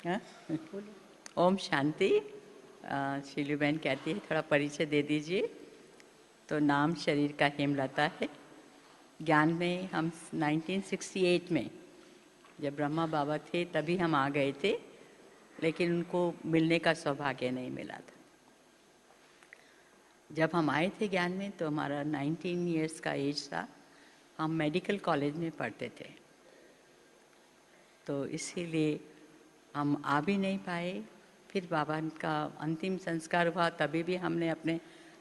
हाँ? ओम शांति। शीलू बहन कहती है थोड़ा परिचय दे दीजिए। तो नाम शरीर का हेमलता है। ज्ञान में हम 1968 में जब ब्रह्मा बाबा थे तभी हम आ गए थे, लेकिन उनको मिलने का सौभाग्य नहीं मिला था। जब हम आए थे ज्ञान में तो हमारा 19 इयर्स का एज था। हम मेडिकल कॉलेज में पढ़ते थे, तो इसीलिए हम आ भी नहीं पाए। फिर बाबा का अंतिम संस्कार हुआ, तभी भी हमने अपने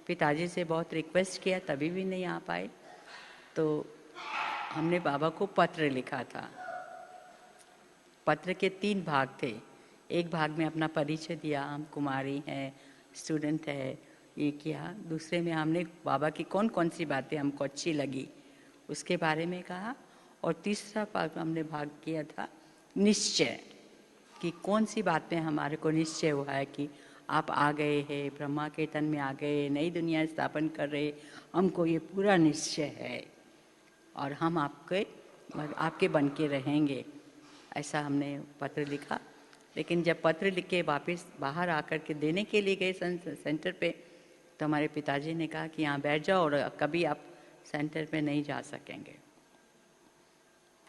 पिताजी से बहुत रिक्वेस्ट किया, तभी भी नहीं आ पाए। तो हमने बाबा को पत्र लिखा था। पत्र के 3 भाग थे। एक भाग में अपना परिचय दिया, हम कुमारी हैं, स्टूडेंट है, ये किया। दूसरे में हमने बाबा की कौन कौन सी बातें हमको अच्छी लगी उसके बारे में कहा। और तीसरा भाग हमने भाग किया था निश्चय, कि कौन सी बातें हमारे को निश्चय हुआ है कि आप आ गए हैं, ब्रह्मा के तन में आ गए, नई दुनिया स्थापन कर रहे, हमको ये पूरा निश्चय है और हम आपके बन के रहेंगे। ऐसा हमने पत्र लिखा। लेकिन जब पत्र लिख के वापस बाहर आकर के देने के लिए गए सेंटर पे, तो हमारे पिताजी ने कहा कि यहाँ बैठ जाओ और कभी आप सेंटर पे नहीं जा सकेंगे।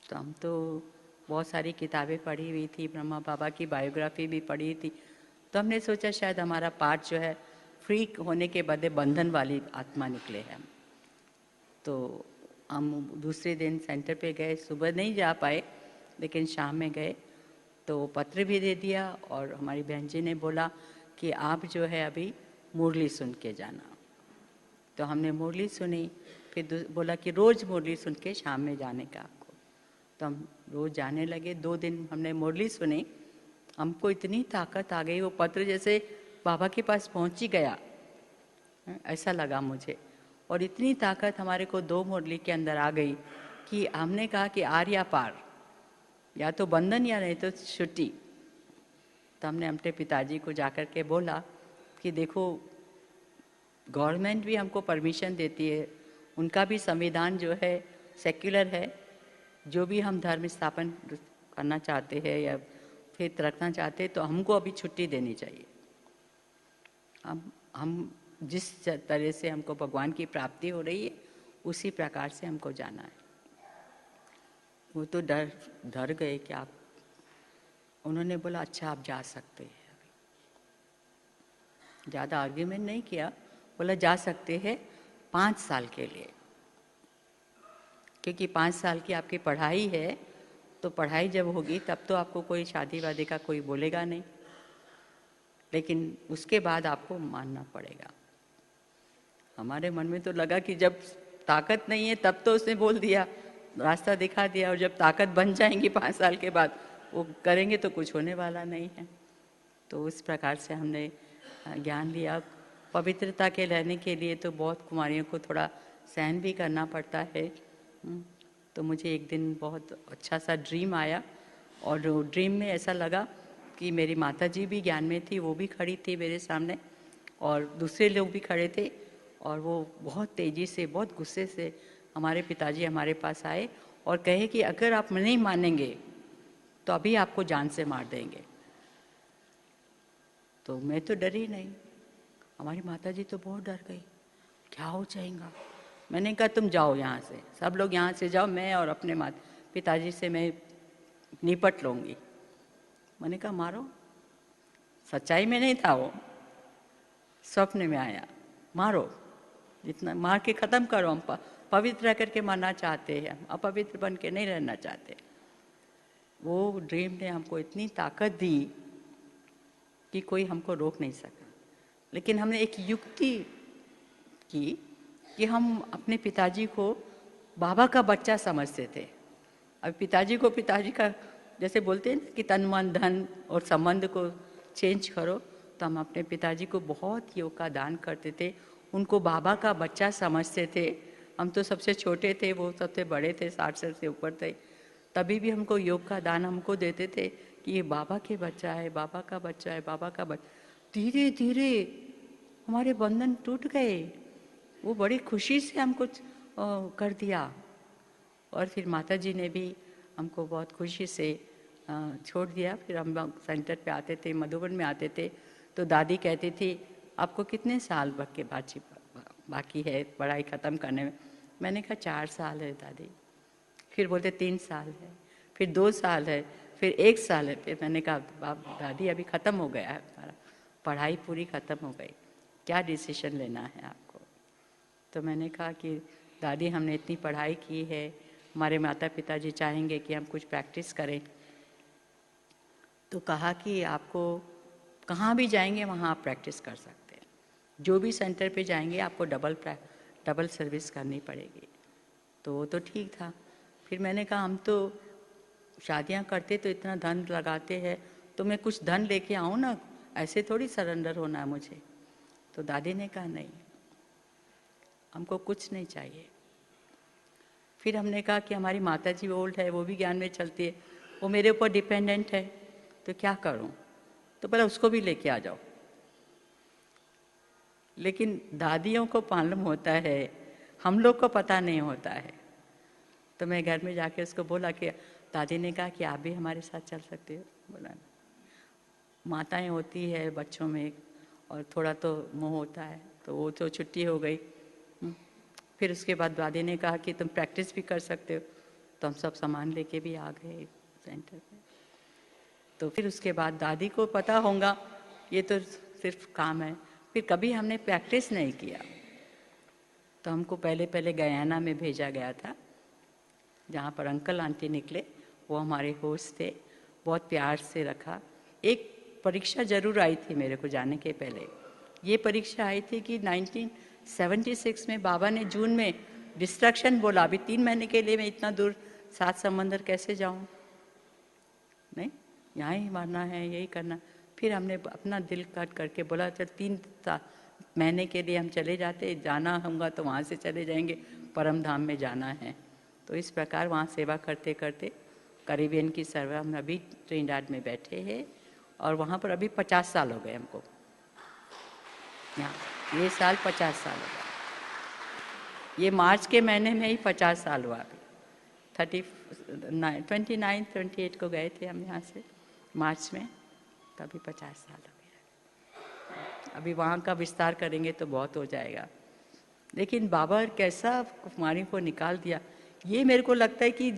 तो हम तो बहुत सारी किताबें पढ़ी हुई थी, ब्रह्मा बाबा की बायोग्राफी भी पढ़ी थी। तो हमने सोचा शायद हमारा पार्ट जो है फ्री होने के बदले बंधन वाली आत्मा निकले हैं। तो हम दूसरे दिन सेंटर पे गए, सुबह नहीं जा पाए लेकिन शाम में गए, तो पत्र भी दे दिया। और हमारी बहन जी ने बोला कि आप जो है अभी मुरली सुन के जाना। तो हमने मुरली सुनी। फिर बोला कि रोज़ मुरली सुन के शाम में जाने का आपको। तो हम रोज़ जाने लगे। 2 दिन हमने मुरली सुनी। हमको इतनी ताकत आ गई, वो पत्र जैसे बाबा के पास पहुंच ही गया, ऐसा लगा मुझे। और इतनी ताकत हमारे को 2 मुरली के अंदर आ गई कि हमने कहा कि आर या पार, या तो बंधन या नहीं तो छुट्टी। तो हमने अपने पिताजी को जाकर के बोला कि देखो, गवर्नमेंट भी हमको परमिशन देती है, उनका भी संविधान जो है सेक्युलर है। जो भी हम धर्म स्थापन करना चाहते हैं या फेथ रखना चाहते हैं तो हमको अभी छुट्टी देनी चाहिए। हम जिस तरह से हमको भगवान की प्राप्ति हो रही है उसी प्रकार से हमको जाना है। वो तो डर गए कि आप, उन्होंने बोला अच्छा आप जा सकते हैं। ज़्यादा आर्ग्यूमेंट नहीं किया, बोला जा सकते हैं 5 साल के लिए, क्योंकि 5 साल की आपकी पढ़ाई है। तो पढ़ाई जब होगी तब तो आपको कोई शादी वादी का कोई बोलेगा नहीं, लेकिन उसके बाद आपको मानना पड़ेगा। हमारे मन में तो लगा कि जब ताकत नहीं है तब तो उसने बोल दिया, रास्ता दिखा दिया, और जब ताकत बन जाएंगी 5 साल के बाद वो करेंगे तो कुछ होने वाला नहीं है। तो उस प्रकार से हमने ज्ञान लिया। पवित्रता के रहने के लिए तो बहुत कुमारियों को थोड़ा सहन भी करना पड़ता है। तो मुझे एक दिन बहुत अच्छा सा ड्रीम आया, और ड्रीम में ऐसा लगा कि मेरी माता जी भी ज्ञान में थी, वो भी खड़ी थी मेरे सामने, और दूसरे लोग भी खड़े थे। और वो बहुत तेज़ी से, बहुत गुस्से से हमारे पिताजी हमारे पास आए और कहे कि अगर आप नहीं मानेंगे तो अभी आपको जान से मार देंगे। तो मैं तो डरी नहीं, हमारी माताजी तो बहुत डर गई, क्या हो जाएगा। मैंने कहा तुम जाओ यहाँ से, सब लोग यहाँ से जाओ, मैं और अपने पिताजी से मैं निपट लूँगी। मैंने कहा मारो। सच्चाई में नहीं था वो, स्वप्न में आया, मारो, जितना मार के ख़त्म करो। हम पवित्र रह करके मरना चाहते हैं, हम अपवित्र बन के नहीं रहना चाहते। वो ड्रीम ने हमको इतनी ताकत दी कि कोई हमको रोक नहीं सका। लेकिन हमने एक युक्ति की कि हम अपने पिताजी को बाबा का बच्चा समझते थे। अब पिताजी को पिताजी का जैसे बोलते हैं ना कि तन मन धन और संबंध को चेंज करो, तो हम अपने पिताजी को बहुत योग का दान करते थे, उनको बाबा का बच्चा समझते थे। हम तो सबसे छोटे थे, वो सबसे बड़े थे, 60 साल से ऊपर थे, तभी भी हमको योग का दान हमको देते थे कि ये बाबा के बच्चा है, बाबा का बच्चा है, बाबा का बच्चा। धीरे धीरे हमारे बंधन टूट गए, वो बड़ी खुशी से हमको कर दिया। और फिर माता जी ने भी हमको बहुत खुशी से छोड़ दिया। फिर हम लोग सेंटर पे आते थे, मधुबन में आते थे, तो दादी कहती थी आपको कितने साल बाकी है पढ़ाई ख़त्म करने में। मैंने कहा 4 साल है दादी। फिर बोलते 3 साल है, फिर 2 साल है, फिर 1 साल है। फिर मैंने कहा बाप दादी अभी ख़त्म हो गया है हमारा, पढ़ाई पूरी ख़त्म हो गई, क्या डिसीजन लेना है आपको। तो मैंने कहा कि दादी हमने इतनी पढ़ाई की है, हमारे माता पिताजी चाहेंगे कि हम कुछ प्रैक्टिस करें। तो कहा कि आपको कहाँ भी जाएंगे वहाँ आप प्रैक्टिस कर सकते हैं, जो भी सेंटर पे जाएंगे आपको डबल सर्विस करनी पड़ेगी। तो वो तो ठीक था। फिर मैंने कहा हम तो शादियाँ करते तो इतना धन लगाते हैं, तो मैं कुछ धन लेके आऊँ ना, ऐसे थोड़ी सरेंडर होना है मुझे। तो दादी ने कहा नहीं, हमको कुछ नहीं चाहिए। फिर हमने कहा कि हमारी माता जी ओल्ड है, वो भी ज्ञान में चलती है, वो मेरे ऊपर डिपेंडेंट है, तो क्या करूं। तो बोला उसको भी लेके आ जाओ। लेकिन दादियों को मालूम होता है, हम लोग को पता नहीं होता है। तो मैं घर में जाके उसको बोला कि दादी ने कहा कि आप भी हमारे साथ चल सकते हो। बोला माताएं होती है बच्चों में और थोड़ा तो मोह होता है, तो वो तो छुट्टी हो गई। फिर उसके बाद दादी ने कहा कि तुम प्रैक्टिस भी कर सकते हो। तो हम सब सामान लेके भी आ गए सेंटर पे। तो फिर उसके बाद दादी को पता होगा ये तो सिर्फ काम है, फिर कभी हमने प्रैक्टिस नहीं किया। तो हमको पहले पहले गयाना में भेजा गया था, जहाँ पर अंकल आंटी निकले, वो हमारे होस्ट थे, बहुत प्यार से रखा। एक परीक्षा जरूर आई थी मेरे को जाने के पहले। ये परीक्षा आई थी कि 1976 में बाबा ने जून में डिस्ट्रक्शन बोला, अभी 3 महीने के लिए मैं इतना दूर 7 समंदर कैसे जाऊं, नहीं यहाँ ही मरना है, यही करना। फिर हमने अपना दिल कट करके बोला चल 3 महीने के लिए हम चले जाते, जाना होगा तो वहाँ से चले जाएंगे, परम धाम में जाना है। तो इस प्रकार वहाँ सेवा करते करते कैरिबियन की सर्वा हम अभी ट्रिनिडाड में बैठे हैं, और वहाँ पर अभी 50 साल हो गए हमको। यहाँ ये साल 50 साल हो गया, ये मार्च के महीने में ही 50 साल हुआ। अभी 28 को गए थे हम यहाँ से मार्च में, तभी 50 साल हो गया। अभी वहाँ का विस्तार करेंगे तो बहुत हो जाएगा। लेकिन बाबा कैसा कुमारी को निकाल दिया, ये मेरे को लगता है कि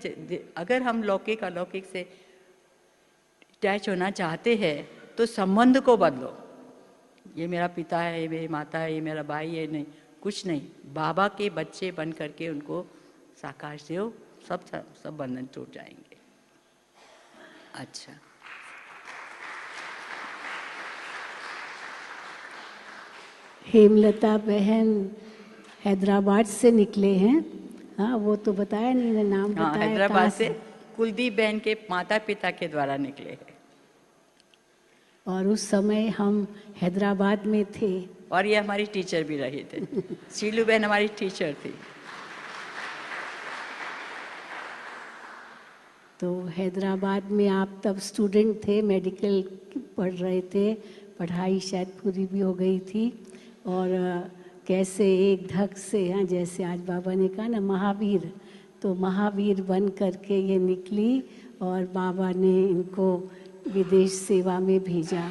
अगर हम लौकिक अलौकिक से अटैच होना चाहते हैं तो संबंध को बदलो। ये मेरा पिता है, ये मेरी माता है, ये मेरा भाई है, नहीं कुछ नहीं, बाबा के बच्चे बन करके उनको साकार दो, सब बंधन टूट जाएंगे। अच्छा, हेमलता बहन हैदराबाद से निकले हैं। हाँ वो तो बताया नहीं, नाम बताया। हाँ, हैदराबाद से कुलदीप बहन के माता पिता के द्वारा निकले हैं। और उस समय हम हैदराबाद में थे। और ये हमारी टीचर भी रही थे। शीलू बहन हमारी टीचर थी। तो हैदराबाद में आप तब स्टूडेंट थे, मेडिकल पढ़ रहे थे, पढ़ाई शायद पूरी भी हो गई थी। और कैसे एक धक से, हाँ जैसे आज बाबा ने कहा ना महावीर, तो महावीर बन करके ये निकली और बाबा ने इनको विदेश सेवा में भेजा।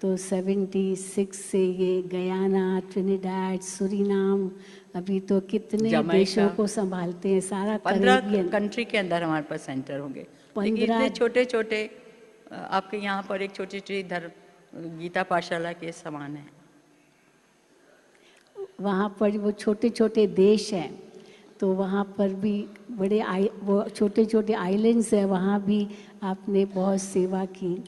तो 76 से ये गयाना, ट्रिनिडाड, सुरीनाम, अभी तो कितने देशों को संभालते हैं, सारा 15 कंट्री के अंदर हमारे पास सेंटर होंगे। 15 इतने छोटे छोटे, आपके यहाँ पर एक छोटी छोटी गीता पाठशाला के समान है। वहाँ पर वो छोटे छोटे देश हैं, तो वहाँ पर भी बड़े वो छोटे छोटे आइलैंड्स हैं, वहाँ भी आपने बहुत सेवा की।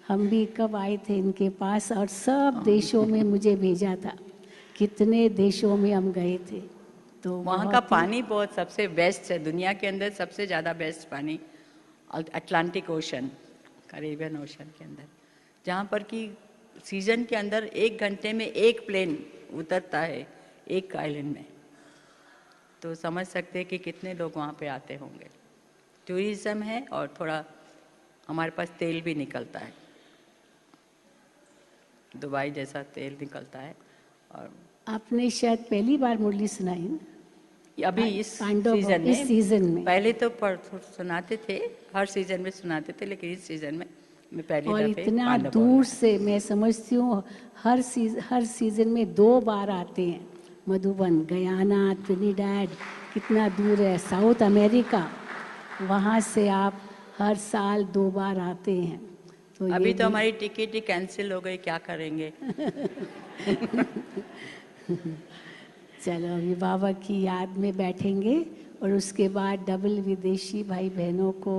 हम भी कब आए थे इनके पास, और सब देशों में मुझे भेजा था, कितने देशों में हम गए थे। तो वहाँ का पानी बहुत सबसे बेस्ट है, दुनिया के अंदर सबसे ज़्यादा बेस्ट पानी अटलांटिक ओशन, कैरिबियन ओशन के अंदर, जहाँ पर कि सीजन के अंदर 1 घंटे में 1 प्लेन उतरता है एक आइलैंड में। तो समझ सकते हैं कि कितने लोग वहाँ पे आते होंगे। टूरिज्म है और थोड़ा हमारे पास तेल भी निकलता है, दुबई जैसा तेल निकलता है। और आपने शायद पहली बार मुरली सुनाई ना? अभी इस पांडव सीजन इस में, सीजन में। पहले तो सुनाते थे, हर सीजन में सुनाते थे, लेकिन इस सीजन में मैं पहली और दफे इतना पांडव बोल दूर रहा से मैं समझती हूँ, हर सीजन में 2 बार आते हैं मधुबन, गयाना, ट्रिनिडैड, कितना दूर है, साउथ अमेरिका, वहाँ से आप हर साल 2 बार आते हैं। तो हूँ। अभी ये तो भी हमारी टिकट ही कैंसिल हो गई, क्या करेंगे। चलो अभी बाबा की याद में बैठेंगे और उसके बाद डबल विदेशी भाई बहनों को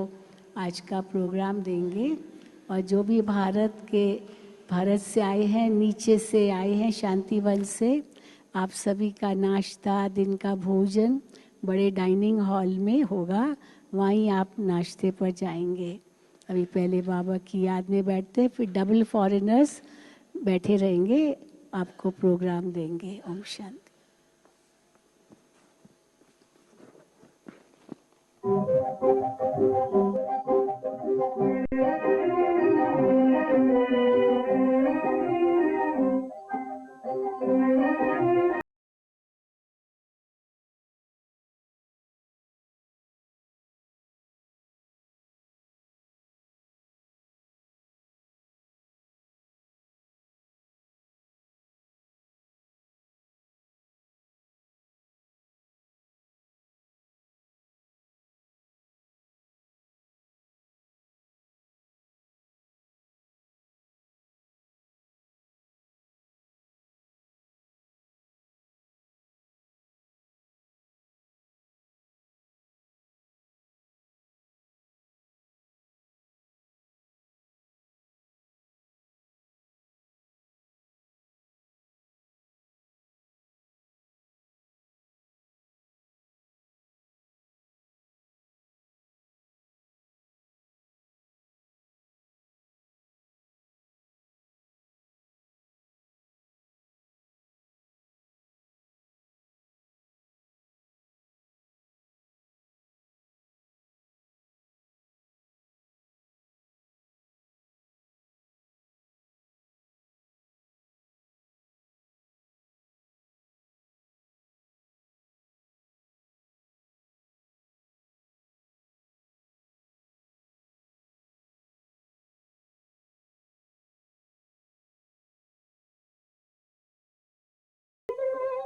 आज का प्रोग्राम देंगे। और जो भी भारत से आए हैं, नीचे से आए हैं, शांतिवन से, आप सभी का नाश्ता, दिन का भोजन बड़े डाइनिंग हॉल में होगा, वहीं आप नाश्ते पर जाएंगे। अभी पहले बाबा की याद में बैठते, फिर डबल फॉरेनर्स बैठे रहेंगे, आपको प्रोग्राम देंगे। ओम शांति।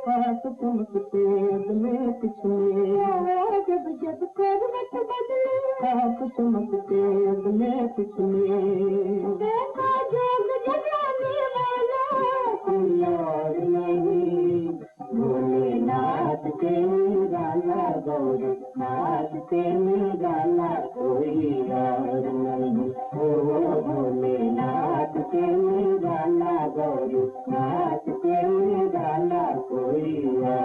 पास चमकते अगले पिछले, जब जब करवट बदले, पास चमकते अगले पिछले, देखा जोग जगाने वाला कोई और नहीं, भोलेनाथ के निराला, गौरीनाथ के निराला कोई और नहीं, ओ भोलेनाथ के निराला, गौरीनाथ के निराला कोई और